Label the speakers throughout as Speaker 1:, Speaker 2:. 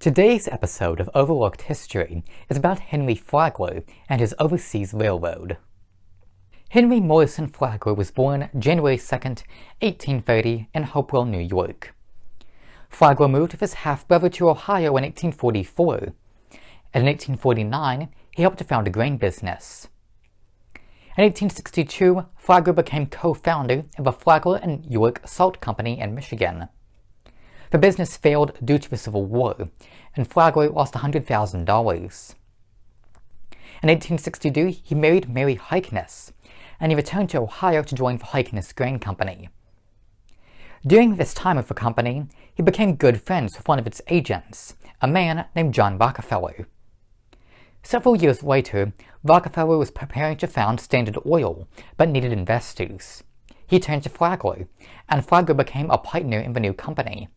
Speaker 1: Today's episode of Overlooked History is about Henry Flagler and his overseas railroad. Henry Morrison Flagler was born January 2, 1830 in Hopewell, New York. Flagler moved with his half-brother to Ohio in 1844, and in 1849 he helped to found a grain business. In 1862, Flagler became co-founder of the Flagler and York Salt Company in Michigan. The business failed due to the Civil War, and Flagler lost $100,000. In 1862, he married Mary Heikness, and he returned to Ohio to join the Heikness Grain Company. During this time with the company, he became good friends with one of its agents, a man named John Rockefeller. Several years later, Rockefeller was preparing to found Standard Oil, but needed investors. He turned to Flagler, and Flagler became a partner in the new company.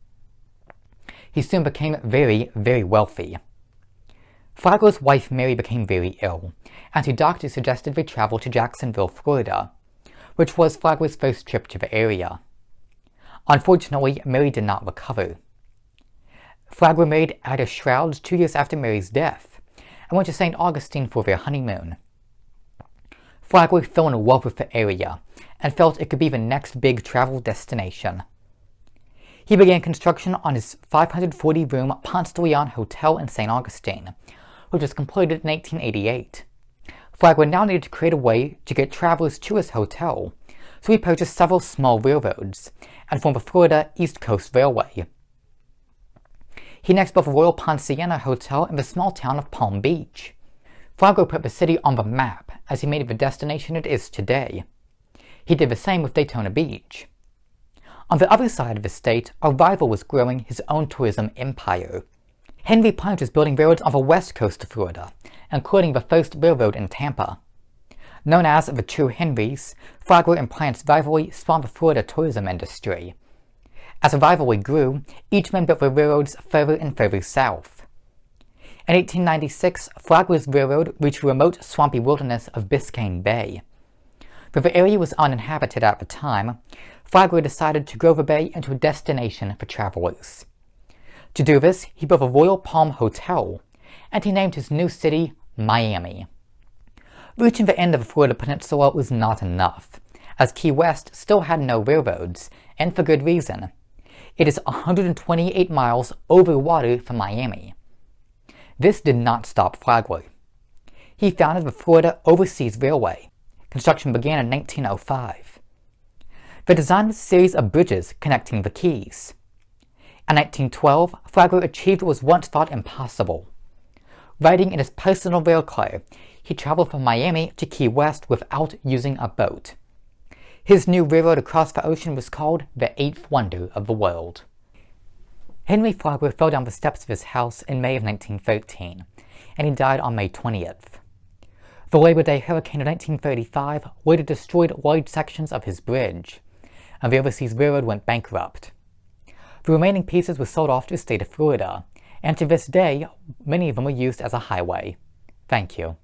Speaker 1: He soon became very, very wealthy. Flagler's wife Mary became very ill, and her doctor suggested they travel to Jacksonville, Florida, which was Flagler's first trip to the area. Unfortunately, Mary did not recover. Flagler married Ada Shrouds 2 years after Mary's death, and went to St. Augustine for their honeymoon. Flagler fell in love with the area, and felt it could be the next big travel destination. He began construction on his 540-room Ponce de Leon Hotel in St. Augustine, which was completed in 1888. Flagler now needed to create a way to get travelers to his hotel, so he purchased several small railroads, and formed the Florida East Coast Railway. He next built the Royal Ponciana Hotel in the small town of Palm Beach. Flagler put the city on the map as he made it the destination it is today. He did the same with Daytona Beach. On the other side of the state, a rival was growing his own tourism empire. Henry Plant was building railroads on the west coast of Florida, including the first railroad in Tampa. Known as the Two Henrys, Flagler and Plant's rivalry spawned the Florida tourism industry. As the rivalry grew, each man built their railroads further and further south. In 1896, Flagler's railroad reached the remote swampy wilderness of Biscayne Bay. Though the area was uninhabited at the time, Flagler decided to grow the bay into a destination for travelers. To do this, he built the Royal Palm Hotel, and he named his new city Miami. Reaching the end of the Florida peninsula was not enough, as Key West still had no railroads, and for good reason. It is 128 miles over water from Miami. This did not stop Flagler. He founded the Florida Overseas Railway. Construction began in 1905. The design was a series of bridges connecting the Keys. In 1912, Flagler achieved what was once thought impossible. Riding in his personal rail car, he traveled from Miami to Key West without using a boat. His new railroad across the ocean was called the Eighth Wonder of the World. Henry Flagler fell down the steps of his house in May of 1913, and he died on May 20th. The Labor Day hurricane of 1935 later destroyed large sections of his bridge, and the Overseas Railroad went bankrupt. The remaining pieces were sold off to the state of Florida, and to this day, many of them are used as a highway. Thank you.